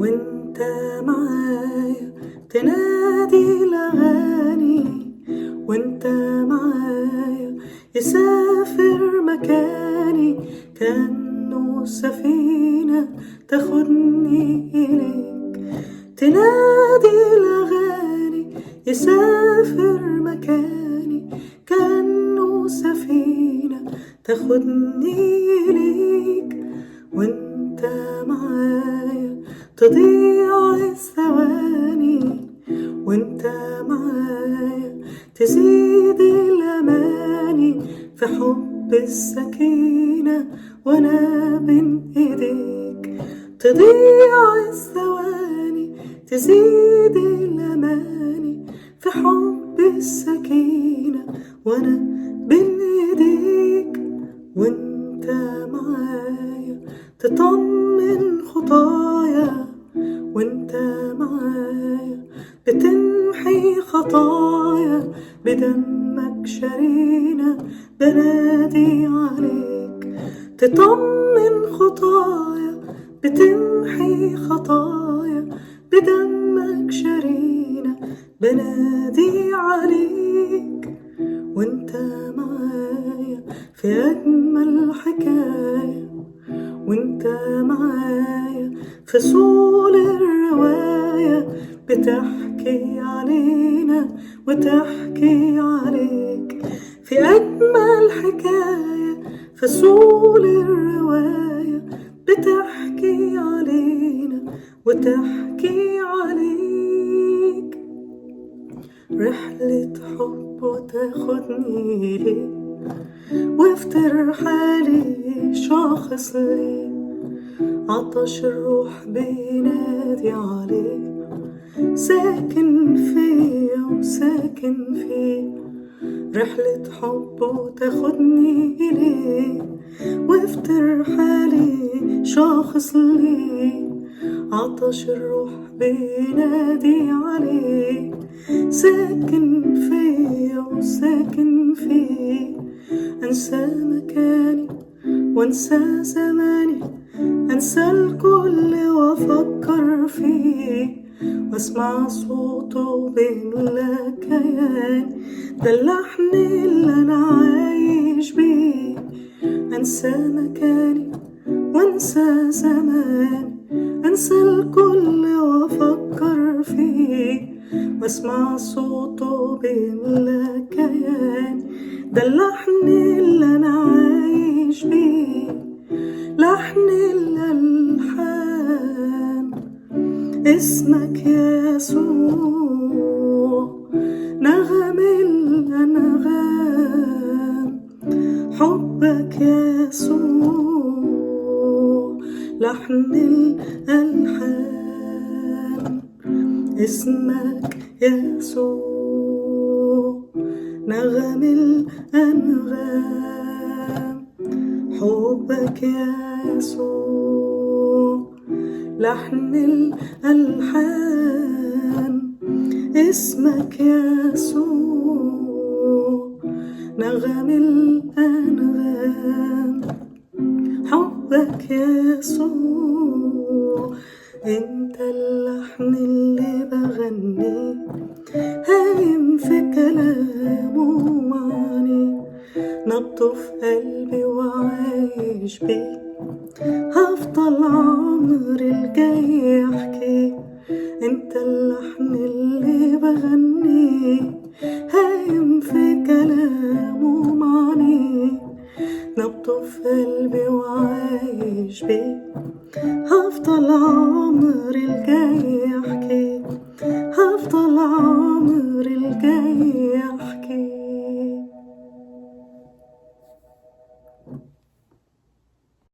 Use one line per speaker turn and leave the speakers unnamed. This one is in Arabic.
وانت معايا تنادي الأغاني، وانت معايا يسافر مكاني، كأنه سفينة تاخدني إليك. تنادي الأغاني يسافر مكاني، كأنه سفينة تاخدني إليك. وانت معايا تضيع الثواني، وانت معايا تزيد الأماني، في حب السكينة وانا بين ايديك. تضيع الثواني تزيد الأماني، في حب السكينة وانا بين ايديك. وانت معايا تطمن خطايا، وانت معايا بتمحي خطايا، بدمك شرينا بنادي عليك. تطمن خطايا بتمحي خطايا، بدمك شرينا بنادي عليك. وانت معايا في أجمل حكاية، وانت معايا في فصول الرواية، بتحكي علينا وتحكي عليك. في أجمل حكاية في فصول الرواية، بتحكي علينا وتحكي عليك. رحلة حب وتاخدني ليه، وافتر حالي شاخص ليه، عطش الروح بينادي عليه، ساكن فيا وساكن فيه. رحلة حب وتاخدني إليه، وافتر حالي شاخص ليه، عطش الروح بينادي عليه، ساكن فيا وساكن فيه. أنسى مكاني وأنسى زماني، أنسى الكل وأفكر فيه، وأسمع صوته بيملى كياني، ده اللحن اللي أنا عايش بيه. أنسى مكاني وأنسى زماني، أنسى الكل وأفكر فيه، وأسمع صوته بيملى كياني، ده اللحن اللي أنا عايش بيه. لحن الألحان اسمك يسوع، نغم الأنغام حبك يسوع. لحن الألحان اسمك يسوع، نغم الأنغام حبك يسوع. لحن الألحان اسمك يسوع، نغم الأنغام حبك يسوع. انت اللحن اللي بغنيه، هايم في كلامه ومعني، نبضه في قلبي وعايش بيه، هفضل عمري الجاي احكي. انت اللحن اللي بغنيه، هايم في كلامه ومعني، نبضه في قلبي وعايش بيه، هفضل عمري الجاي احكي، هفضل عمري الجاي